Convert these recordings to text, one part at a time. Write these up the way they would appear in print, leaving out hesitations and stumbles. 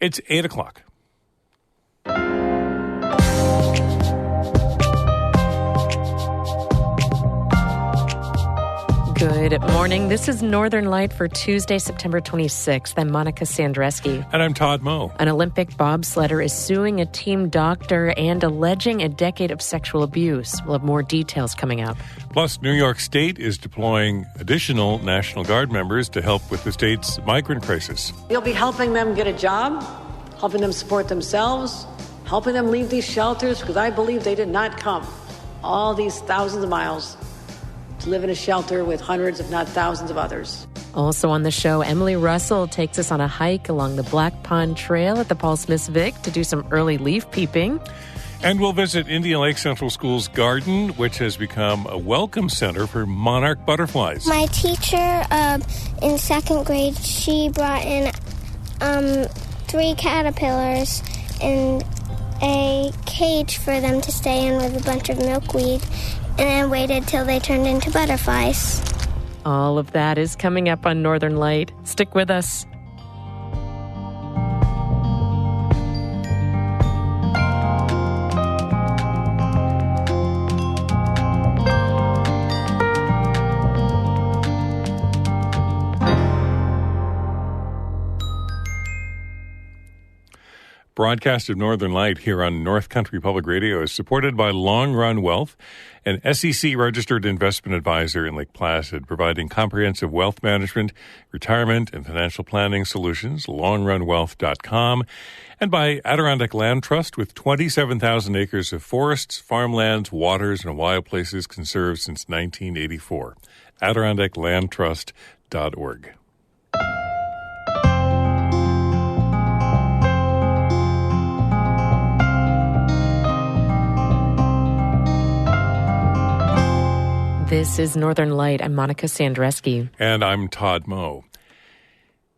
It's 8 o'clock. Good morning. This is Northern Light for Tuesday, September 26th. I'm Monica Sandreski. And I'm Todd Moe. An Olympic bobsledder is suing a team doctor and alleging a decade of sexual abuse. We'll have more details coming up. Plus, New York State is deploying additional National Guard members to help with the state's migrant crisis. You'll be helping them get a job, helping them support themselves, helping them leave these shelters, because I believe they did not come all these thousands of miles to live in a shelter with hundreds, if not thousands of others. Also on the show, Emily Russell takes us on a hike along the Black Pond Trail at the Paul Smith Vic to do some early leaf peeping. And we'll visit Indian Lake Central School's garden, which has become a welcome center for monarch butterflies. My teacher in second grade, she brought in 3 caterpillars in a cage for them to stay in with a bunch of milkweed, and then waited till they turned into butterflies. All of that is coming up on Northern Light. Stick with us. Broadcast of Northern Light here on North Country Public Radio is supported by Long Run Wealth, an SEC-registered investment advisor in Lake Placid, providing comprehensive wealth management, retirement, and financial planning solutions, longrunwealth.com, and by Adirondack Land Trust, with 27,000 acres of forests, farmlands, waters, and wild places conserved since 1984. AdirondackLandTrust.org. This is Northern Light. I'm Monica Sandreski. And I'm Todd Moe.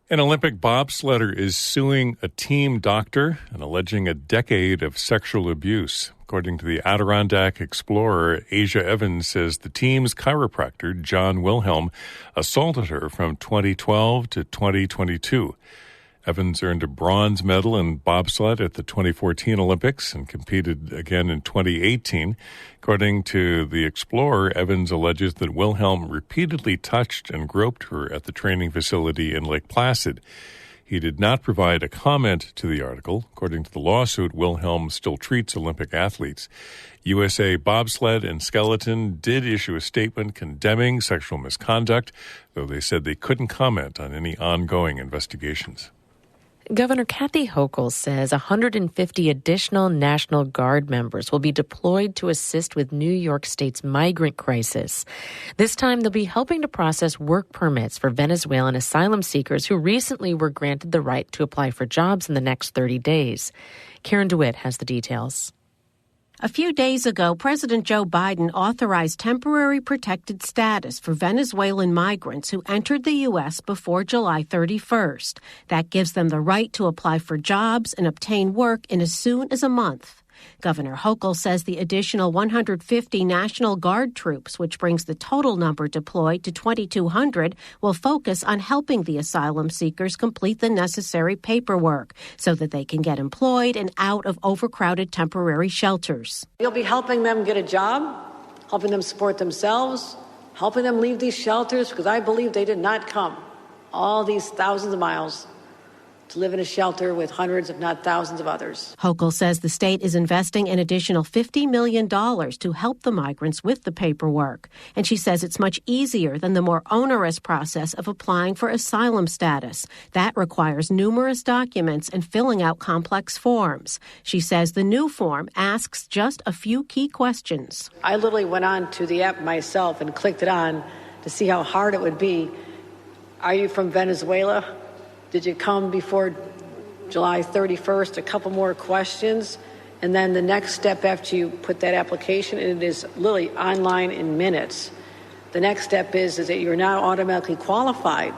An Olympic bobsledder is suing a team doctor and alleging a decade of sexual abuse. According to the Adirondack Explorer, Asia Evans says the team's chiropractor, John Wilhelm, assaulted her from 2012 to 2022. Evans earned a bronze medal in bobsled at the 2014 Olympics and competed again in 2018. According to the Explorer, Evans alleges that Wilhelm repeatedly touched and groped her at the training facility in Lake Placid. He did not provide a comment to the article. According to the lawsuit, Wilhelm still treats Olympic athletes. USA Bobsled and Skeleton did issue a statement condemning sexual misconduct, though they said they couldn't comment on any ongoing investigations. Governor Kathy Hochul says 150 additional National Guard members will be deployed to assist with New York State's migrant crisis. This time, they'll be helping to process work permits for Venezuelan asylum seekers who recently were granted the right to apply for jobs in the next 30 days. Karen DeWitt has the details. A few days ago, President Joe Biden authorized temporary protected status for Venezuelan migrants who entered the U.S. before July 31st. That gives them the right to apply for jobs and obtain work in as soon as a month. Governor Hochul says the additional 150 National Guard troops, which brings the total number deployed to 2,200, will focus on helping the asylum seekers complete the necessary paperwork so that they can get employed and out of overcrowded temporary shelters. You'll be helping them get a job, helping them support themselves, helping them leave these shelters, because I believe they did not come all these thousands of miles to live in a shelter with hundreds, if not thousands of others. Hochul says the state is investing an additional $50 million to help the migrants with the paperwork. And she says it's much easier than the more onerous process of applying for asylum status. That requires numerous documents and filling out complex forms. She says the new form asks just a few key questions. I literally went on to the app myself and clicked it on to see how hard it would be. Are you from Venezuela? Did you come before July 31st? A couple more questions. And then the next step after you put that application, and it is literally online in minutes, the next step is that you're now automatically qualified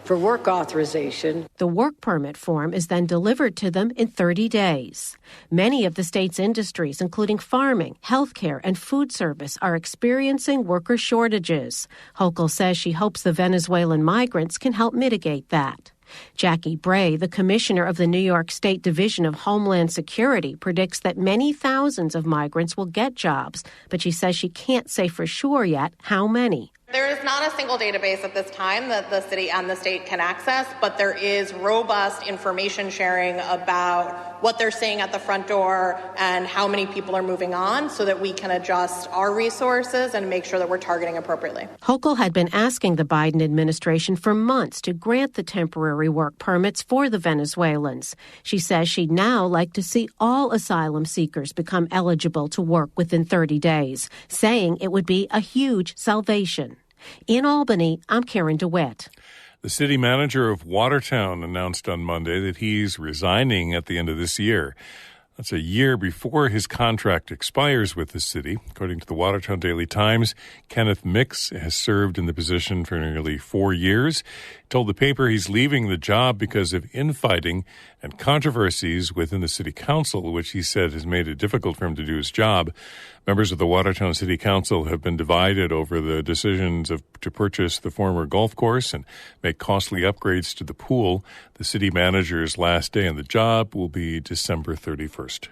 for work authorization. The work permit form is then delivered to them in 30 days. Many of the state's industries, including farming, healthcare, and food service, are experiencing worker shortages. Hochul says she hopes the Venezuelan migrants can help mitigate that. Jackie Bray, the commissioner of the New York State Division of Homeland Security, predicts that many thousands of migrants will get jobs, but she says she can't say for sure yet how many. There is not a single database at this time that the city and the state can access, but there is robust information sharing about what they're seeing at the front door and how many people are moving on so that we can adjust our resources and make sure that we're targeting appropriately. Hochul had been asking the Biden administration for months to grant the temporary work permits for the Venezuelans. She says she'd now like to see all asylum seekers become eligible to work within 30 days, saying it would be a huge salvation. In Albany, I'm Karen DeWitt. The city manager of Watertown announced on Monday that he's resigning at the end of this year. That's a year before his contract expires with the city. According to the Watertown Daily Times, Kenneth Mix has served in the position for nearly 4 years. He told the paper he's leaving the job because of infighting and controversies within the city council, which he said has made it difficult for him to do his job. Members of the Watertown City Council have been divided over the decisions to purchase the former golf course and make costly upgrades to the pool. The city manager's last day on the job will be December 31st.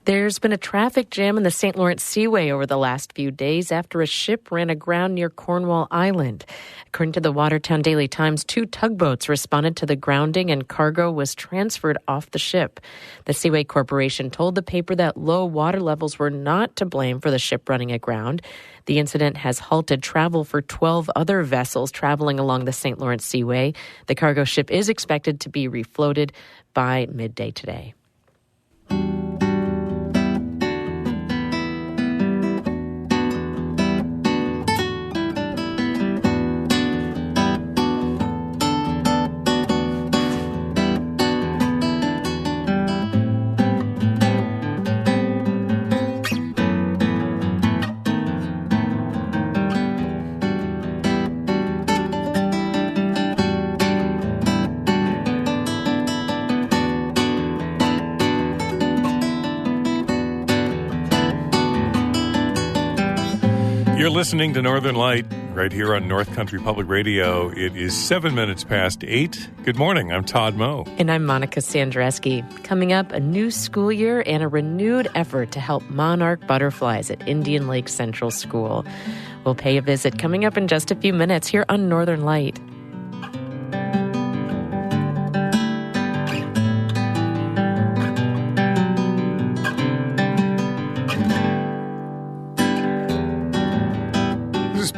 There's been a traffic jam in the St. Lawrence Seaway over the last few days after a ship ran aground near Cornwall Island. According to the Watertown Daily Times, 2 tugboats responded to the grounding and cargo was transferred off the ship. The Seaway Corporation told the paper that low water levels were not to blame for the ship running aground. The incident has halted travel for 12 other vessels traveling along the St. Lawrence Seaway. The cargo ship is expected to be refloated by midday today. You're listening to Northern Light right here on North Country Public Radio. It is 7 minutes past 8. Good morning. I'm Todd Moe. And I'm Monica Sandreski. Coming up, a new school year and a renewed effort to help monarch butterflies at Indian Lake Central School. We'll pay a visit coming up in just a few minutes here on Northern Light.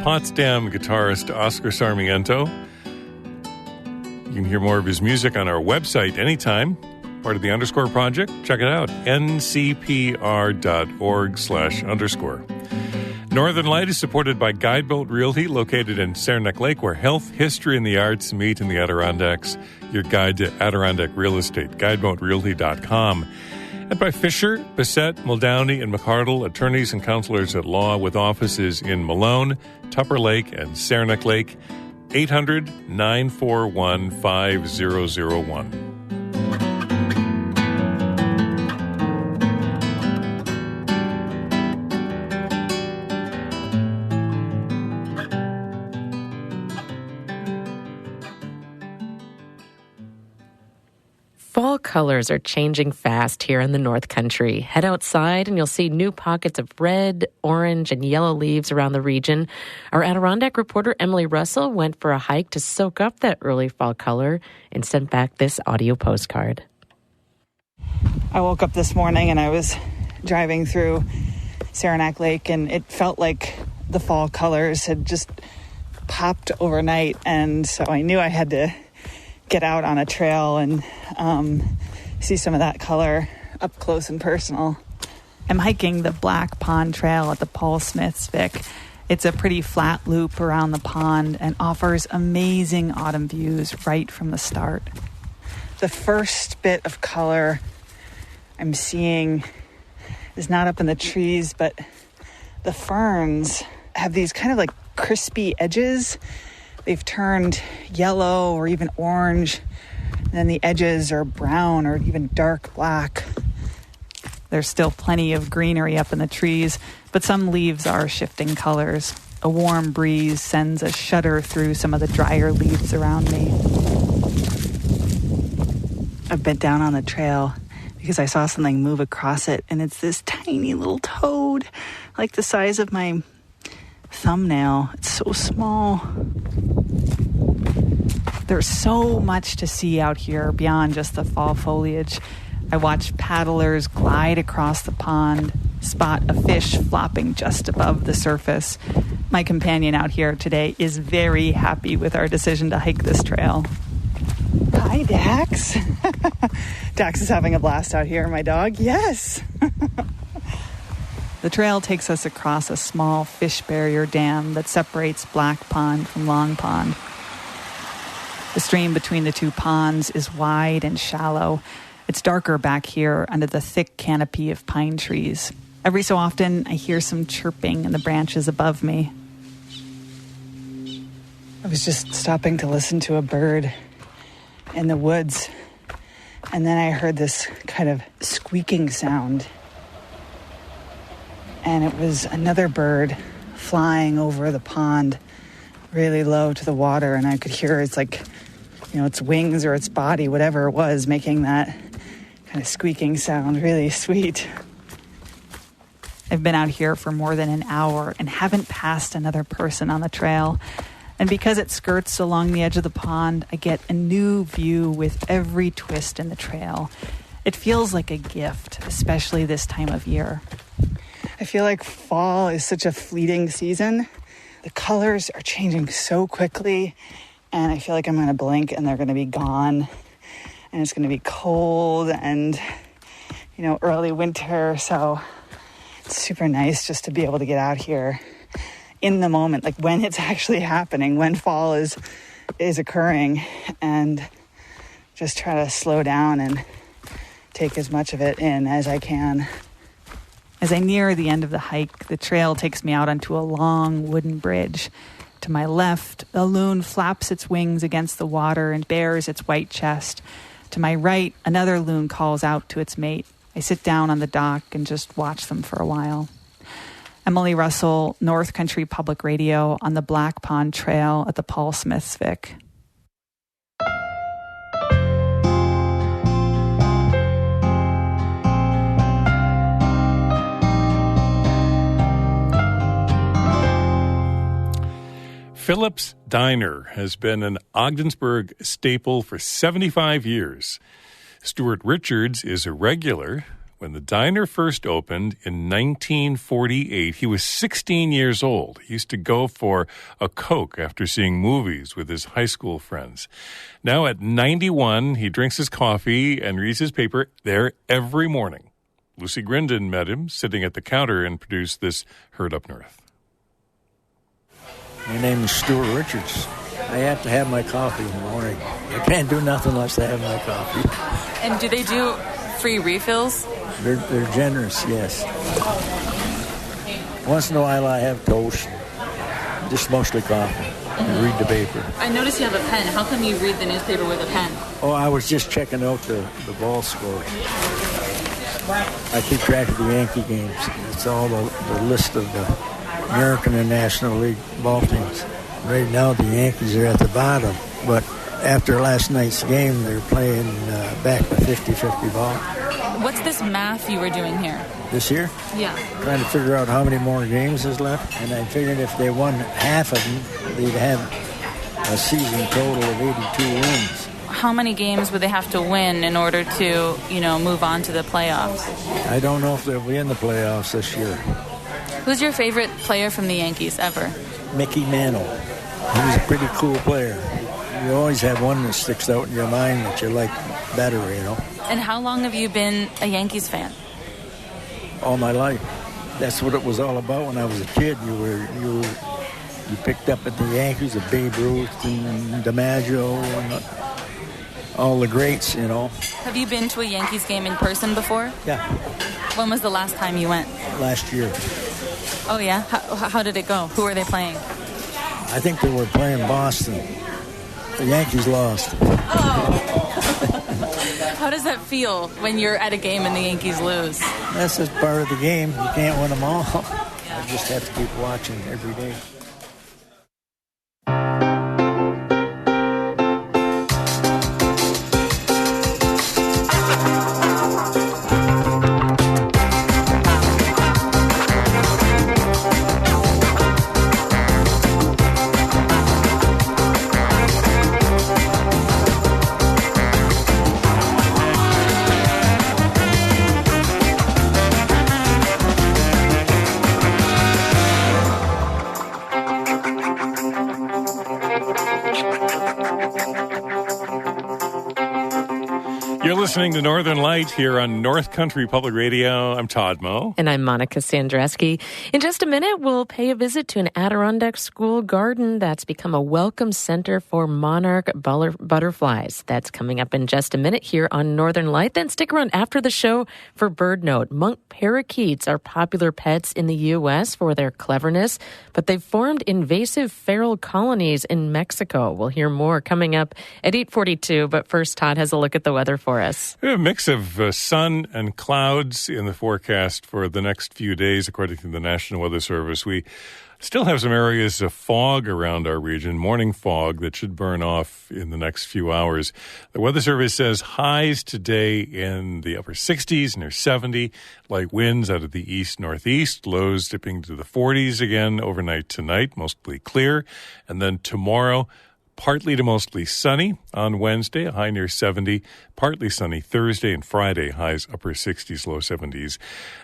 Potsdam guitarist Oscar Sarmiento. You can hear more of his music on our website anytime. Part of the Underscore Project. Check it out. ncpr.org/_. Northern Light is supported by Guideboat Realty, located in Saranac Lake, where health, history, and the arts meet in the Adirondacks. Your guide to Adirondack real estate, guideboatrealty.com. And by Fisher, Bissett, Muldowney, and McArdle, attorneys and counselors at law with offices in Malone, Tupper Lake, and Saranac Lake, 800-941-5001. Fall colors are changing fast here in the North Country. Head outside and you'll see new pockets of red, orange, and yellow leaves around the region. Our Adirondack reporter Emily Russell went for a hike to soak up that early fall color and sent back this audio postcard. I woke up this morning and I was driving through Saranac Lake and it felt like the fall colors had just popped overnight, and so I knew I had to get out on a trail and see some of that color up close and personal. I'm hiking the Black Pond Trail at the Paul Smith's Vic. It's a pretty flat loop around the pond and offers amazing autumn views right from the start. The first bit of color I'm seeing is not up in the trees, but the ferns have these kind of like crispy edges. They've turned yellow or even orange, and then the edges are brown or even dark black. There's still plenty of greenery up in the trees, but some leaves are shifting colors. A warm breeze sends a shudder through some of the drier leaves around me. a bit down on the trail because I saw something move across it, and it's this tiny little toad, like the size of my thumbnail. It's so small. There's so much to see out here beyond just the fall foliage. I watch paddlers glide across the pond, spot a fish flopping just above the surface. My companion out here today is very happy with our decision to hike this trail. Hi, Dax. Dax is having a blast out here, my dog. Yes. The trail takes us across a small fish barrier dam that separates Black Pond from Long Pond. The stream between the two ponds is wide and shallow. It's darker back here under the thick canopy of pine trees. Every so often, I hear some chirping in the branches above me. I was just stopping to listen to a bird in the woods, and then I heard this kind of squeaking sound. And it was another bird flying over the pond, really low to the water, and I could hear its its wings or its body, whatever it was, making that kind of squeaking sound. Really sweet. I've been out here for more than an hour and haven't passed another person on the trail. And because it skirts along the edge of the pond, I get a new view with every twist in the trail. It feels like a gift, especially this time of year. I feel like fall is such a fleeting season. The colors are changing so quickly, and I feel like I'm going to blink and they're going to be gone. And it's going to be cold and, early winter. So it's super nice just to be able to get out here in the moment, like when it's actually happening, when fall is occurring, and just try to slow down and take as much of it in as I can. As I near the end of the hike, the trail takes me out onto a long wooden bridge. To my left, a loon flaps its wings against the water and bares its white chest. To my right, another loon calls out to its mate. I sit down on the dock and just watch them for a while. Emily Russell, North Country Public Radio, on the Black Pond Trail at the Paul Smiths Vic. Phillips Diner has been an Ogdensburg staple for 75 years. Stuart Richards is a regular. When the diner first opened in 1948, he was 16 years old. He used to go for a Coke after seeing movies with his high school friends. Now at 91, he drinks his coffee and reads his paper there every morning. Lucy Grindon met him sitting at the counter and produced this Heard Up North. My name is Stuart Richards. I have to have my coffee in the morning. I can't do nothing unless I have my coffee. And do they do free refills? They're generous, yes. Once in a while I have toast, just mostly coffee, and read the paper. I notice you have a pen. How come you read the newspaper with a pen? Oh, I was just checking out the ball scores. I keep track of the Yankee games. It's all the list of the American and National League ball teams. Right now the Yankees are at the bottom, but after last night's game they're playing back to 50-50 ball. What's this math you were doing here? This year? Yeah. Trying to figure out how many more games is left, and I figured if they won half of them, they'd have a season total of 82 wins. How many games would they have to win in order to, move on to the playoffs? I don't know if they'll be in the playoffs this year. Who's your favorite player from the Yankees ever? Mickey Mantle. He was a pretty cool player. You always have one that sticks out in your mind that you like better, And how long have you been a Yankees fan? All my life. That's what it was all about when I was a kid. You picked up at the Yankees of Babe Ruth and DiMaggio and all the greats, Have you been to a Yankees game in person before? Yeah. When was the last time you went? Last year. Oh, yeah? How did it go? Who were they playing? I think they were playing Boston. The Yankees lost. Oh. How does that feel when you're at a game and the Yankees lose? That's just part of the game. You can't win them all. I just have to keep watching every day. You're listening to Northern Light here on North Country Public Radio. I'm Todd Moe. And I'm Monica Sandreski. In just a minute, we'll pay a visit to an Adirondack school garden that's become a welcome center for monarch butterflies. That's coming up in just a minute here on Northern Light. Then stick around after the show for Bird Note. Monk parakeets are popular pets in the U.S. for their cleverness, but they've formed invasive feral colonies in Mexico. We'll hear more coming up at 8:42, but first, Todd has a look at the weather for us. A mix of sun and clouds in the forecast for the next few days, according to the National Weather Service. We still have some areas of fog around our region, morning fog that should burn off in the next few hours. The Weather Service says highs today in the upper 60s, near 70, light winds out of the east-northeast, lows dipping to the 40s again overnight tonight, mostly clear. And then tomorrow, partly to mostly sunny on Wednesday, a high near 70. Partly sunny Thursday and Friday, highs upper 60s, low 70s.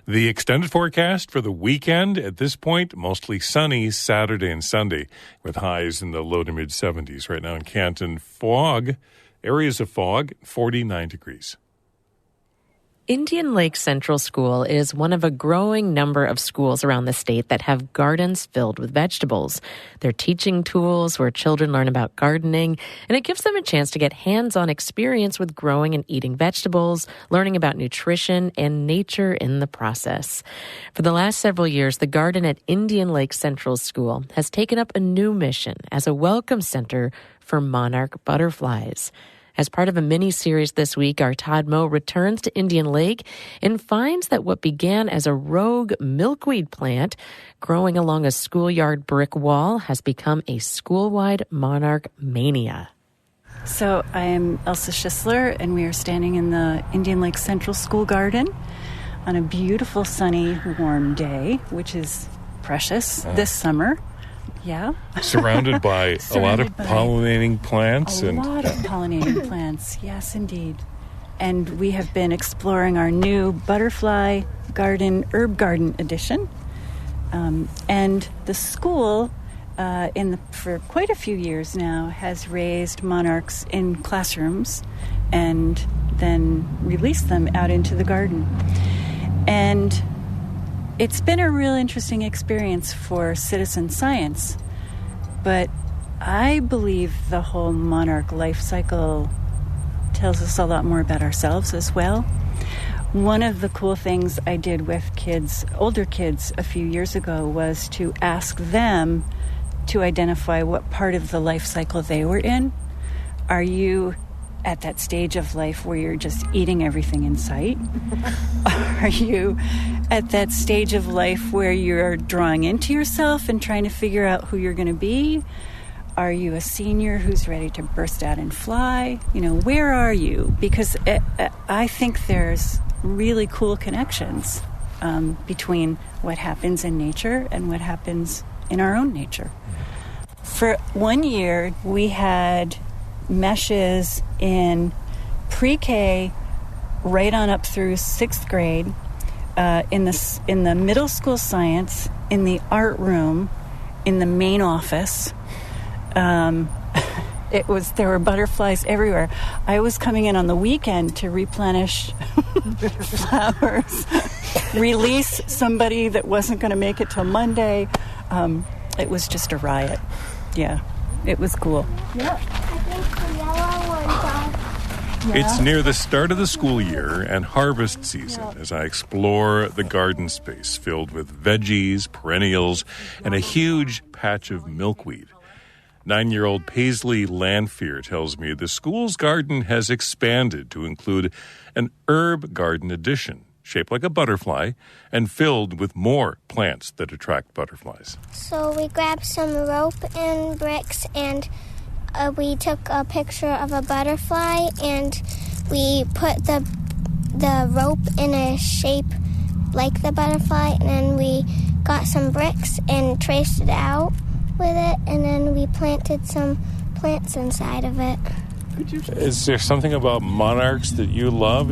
The extended forecast for the weekend at this point, mostly sunny Saturday and Sunday with highs in the low to mid 70s. Right now in Canton, fog, areas of fog, 49 degrees. Indian Lake Central School is one of a growing number of schools around the state that have gardens filled with vegetables. They're teaching tools where children learn about gardening, and it gives them a chance to get hands-on experience with growing and eating vegetables, learning about nutrition and nature in the process. For the last several years, the garden at Indian Lake Central School has taken up a new mission as a welcome center for monarch butterflies. As part of a mini-series this week, our Todd Moe returns to Indian Lake and finds that what began as a rogue milkweed plant growing along a schoolyard brick wall has become a school-wide monarch mania. So I am Elsa Schisler, and we are standing in the Indian Lake Central School Garden on a beautiful, sunny, warm day, which is precious this summer. Yeah. Surrounded by a lot of pollinating plants. A lot of pollinating plants, yes, indeed. And we have been exploring our new butterfly garden, herb garden edition. And the school, for quite a few years now, has raised monarchs in classrooms and then released them out into the garden. And it's been a real interesting experience for citizen science, but I believe the whole monarch life cycle tells us a lot more about ourselves as well. One of the cool things I did with older kids a few years ago was to ask them to identify what part of the life cycle they were in. Are you at that stage of life where you're just eating everything in sight? Are you at that stage of life where you're drawing into yourself and trying to figure out who you're going to be? Are you a senior who's ready to burst out and fly? Where are you? Because I think there's really cool connections between what happens in nature and what happens in our own nature. For 1 year, we had meshes in pre-K right on up through 6th grade, in the middle school science, in the art room, in the main office. There were butterflies everywhere. I was coming in on the weekend to replenish flowers, release somebody that wasn't going to make it till Monday. It was just a riot. Yeah, it was cool. Yeah. It's near the start of the school year and harvest season as I explore the garden space filled with veggies, perennials, and a huge patch of milkweed. 9-year-old Paisley Lanfear tells me the school's garden has expanded to include an herb garden addition, shaped like a butterfly and filled with more plants that attract butterflies. So we grabbed some rope and bricks, and we took a picture of a butterfly, and we put the rope in a shape like the butterfly, and then we got some bricks and traced it out with it, and then we planted some plants inside of it. Is there something about monarchs that you love?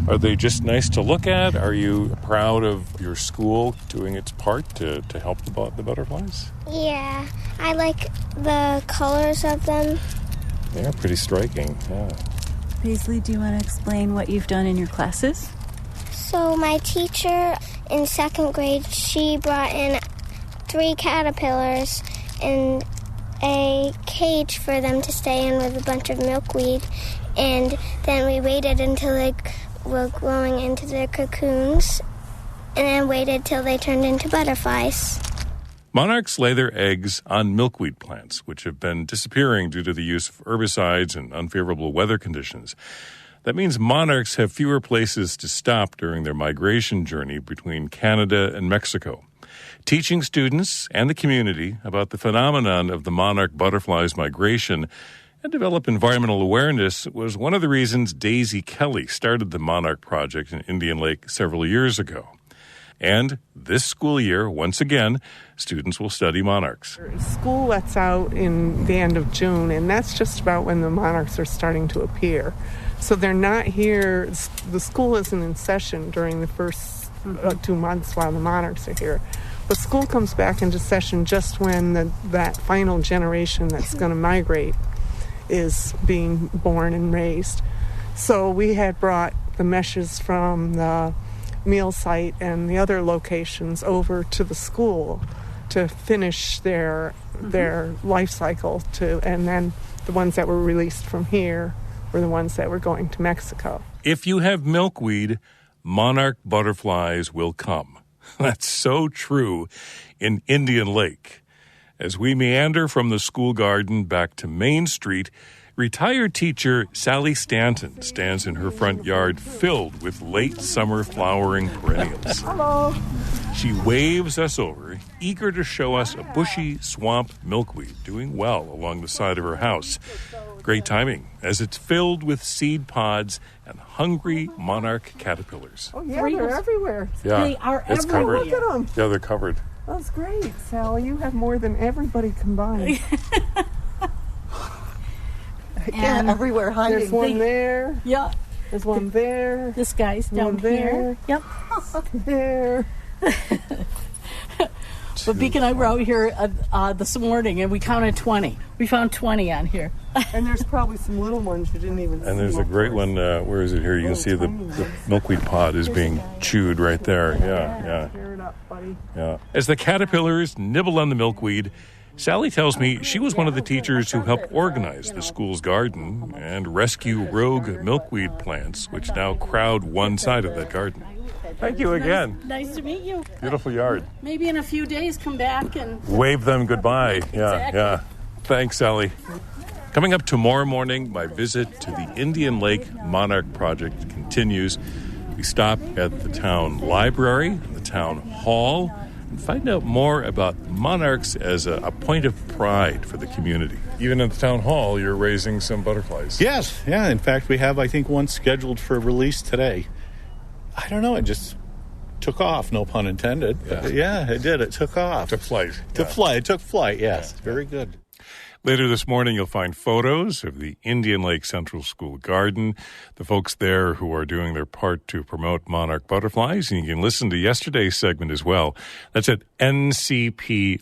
Are they just nice to look at? Are you proud of your school doing its part to help the butterflies? Yeah, I like the colors of them. They're pretty striking, yeah. Paisley, do you want to explain what you've done in your classes? So my teacher in second grade, she brought in 3 caterpillars and a cage for them to stay in with a bunch of milkweed. And then we waited until they were growing into their cocoons and then waited till they turned into butterflies. Monarchs lay their eggs on milkweed plants, which have been disappearing due to the use of herbicides and unfavorable weather conditions. That means monarchs have fewer places to stop during their migration journey between Canada and Mexico. Teaching students and the community about the phenomenon of the monarch butterfly's migration and develop environmental awareness was one of the reasons Daisy Kelly started the Monarch Project in Indian Lake several years ago. And this school year, once again, students will study monarchs. School lets out in the end of June, and that's just about when the monarchs are starting to appear. So they're not here. The school isn't in session during the first 2 months while the monarchs are here. But school comes back into session just when that final generation that's going to migrate is being born and raised. So we had brought the meshes from the meal site and the other locations over to the school to finish their life cycle, and then the ones that were released from here were the ones that were going to Mexico. If you have milkweed, monarch butterflies will come. That's so true in Indian Lake. As we meander from the school garden back to Main Street, retired teacher Sally Stanton stands in her front yard filled with late summer flowering perennials. Hello. She waves us over, eager to show us a bushy swamp milkweed doing well along the side of her house. Great timing, as it's filled with seed pods and hungry monarch caterpillars. Oh, yeah, they're everywhere. Yeah, they are it's everywhere. covered. Look at them. Yeah, they're covered. That's great, Sally. You have more than everybody combined. Yeah, everywhere hiding. There's one there. Yeah. There's one there. This guy's down here. Yep. There. But Beak and I were out here this morning, and we counted 20. We found 20 on here. And there's probably some little ones you didn't even see. And there's a great one, where is it here? You can see the milkweed pod is being chewed right there. Yeah. Tear it up, buddy. Yeah. As the caterpillars nibble on the milkweed, Sally tells me she was one of the teachers who helped organize the school's garden and rescue rogue milkweed plants, which now crowd one side of that garden. Thank you again. Nice to meet you. Beautiful yard. Maybe in a few days come back and Wave them goodbye. Exactly. Yeah. Thanks, Sally. Coming up tomorrow morning, my visit to the Indian Lake Monarch Project continues. We stop at the town library, the town hall, and find out more about monarchs as a point of pride for the community. Even at the town hall, you're raising some butterflies. Yes, yeah. In fact, we have, I think, one scheduled for release today. I don't know, it just took off, no pun intended. Yeah, it did. It took off. Took flight. It took flight, yes. Yeah. Very good. Later this morning, you'll find photos of the Indian Lake Central School Garden, the folks there who are doing their part to promote monarch butterflies. And you can listen to yesterday's segment as well. That's at ncpr.org.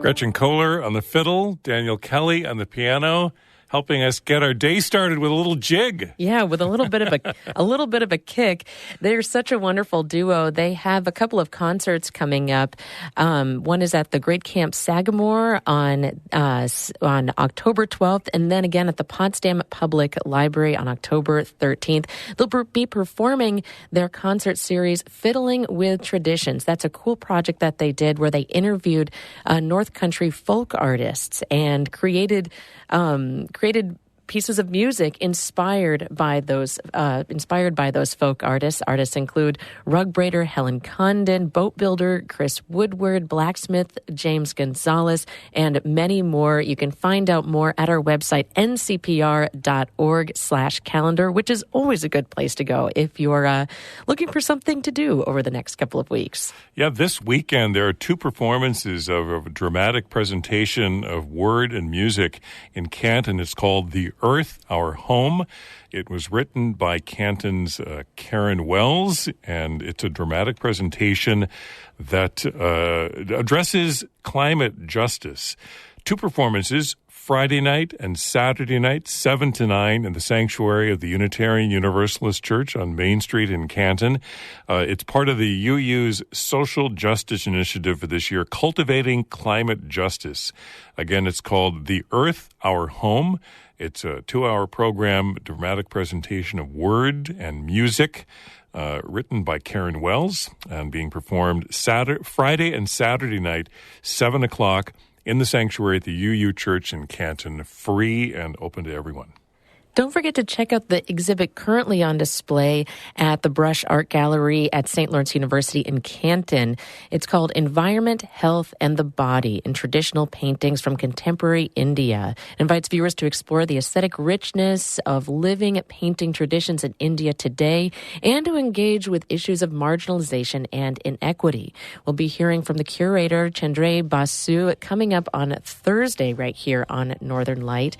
Gretchen Kohler on the fiddle, Daniel Kelly on the piano, helping us get our day started with a little jig. Yeah, with a little bit of a kick. They're such a wonderful duo. They have a couple of concerts coming up. One is at the Great Camp Sagamore on October 12th, and then again at the Potsdam Public Library on October 13th. They'll be performing their concert series, Fiddling with Traditions. That's a cool project that they did where they interviewed North Country folk artists and created pieces of music inspired by those folk artists. Artists include rug braider Helen Condon, boat builder Chris Woodward, blacksmith James Gonzalez, and many more. You can find out more at our website, ncpr.org/calendar, which is always a good place to go if you're looking for something to do over the next couple of weeks. Yeah, this weekend there are two performances of a dramatic presentation of word and music in Canton. It's called The Earth, Our Home. It was written by Canton's Karen Wells, and it's a dramatic presentation that addresses climate justice. Two performances, Friday night and Saturday night, 7 to 9 in the sanctuary of the Unitarian Universalist Church on Main Street in Canton. It's part of the UU's social justice initiative for this year, Cultivating Climate Justice. Again, it's called The Earth, Our Home. It's a 2-hour program, dramatic presentation of word and music, written by Karen Wells and being performed Friday and Saturday night, 7 o'clock in the sanctuary at the UU Church in Canton, free and open to everyone. Don't forget to check out the exhibit currently on display at the Brush Art Gallery at St. Lawrence University in Canton. It's called Environment, Health, and the Body in Traditional Paintings from Contemporary India. It invites viewers to explore the aesthetic richness of living painting traditions in India today and to engage with issues of marginalization and inequity. We'll be hearing from the curator, Chandray Basu, coming up on Thursday right here on Northern Light.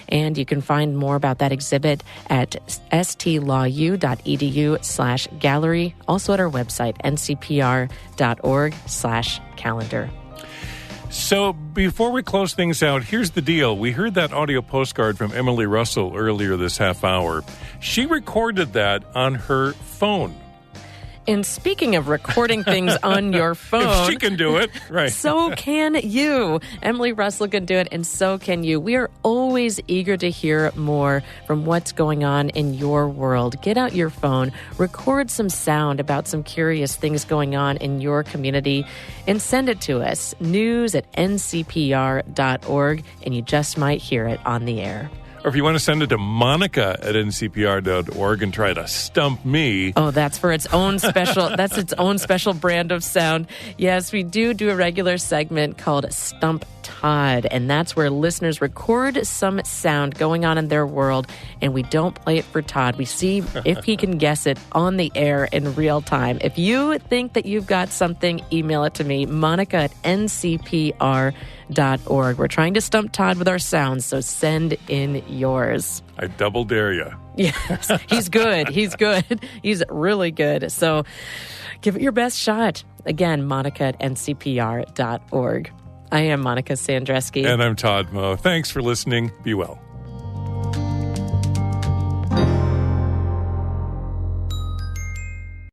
And you can find more about that exhibit at stlawu.edu/gallery, also at our website, ncpr.org/calendar. So before we close things out, here's the deal. We heard that audio postcard from Emily Russell earlier this half hour. She recorded that on her phone. And speaking of recording things on your phone, if she can do it, right? So can you. Emily Russell can do it, and so can you. We are always eager to hear more from what's going on in your world. Get out your phone, record some sound about some curious things going on in your community, and send it to us. news@ncpr.org, and you just might hear it on the air. Or if you want to send it to Monica at ncpr.org and try to stump me. Oh, that's for its own special, that's its own special brand of sound. Yes, we do a regular segment called Stump Todd, and that's where listeners record some sound going on in their world, and we don't play it for Todd. We see if he can guess it on the air in real time. If you think that you've got something, email it to me, Monica@ncpr.org. We're trying to stump Todd with our sounds, so send in yours. I double dare you. Yes, he's good. He's good. He's really good. So give it your best shot. Again, Monica@ncpr.org. I am Monica Sandreski. And I'm Todd Moe. Thanks for listening. Be well.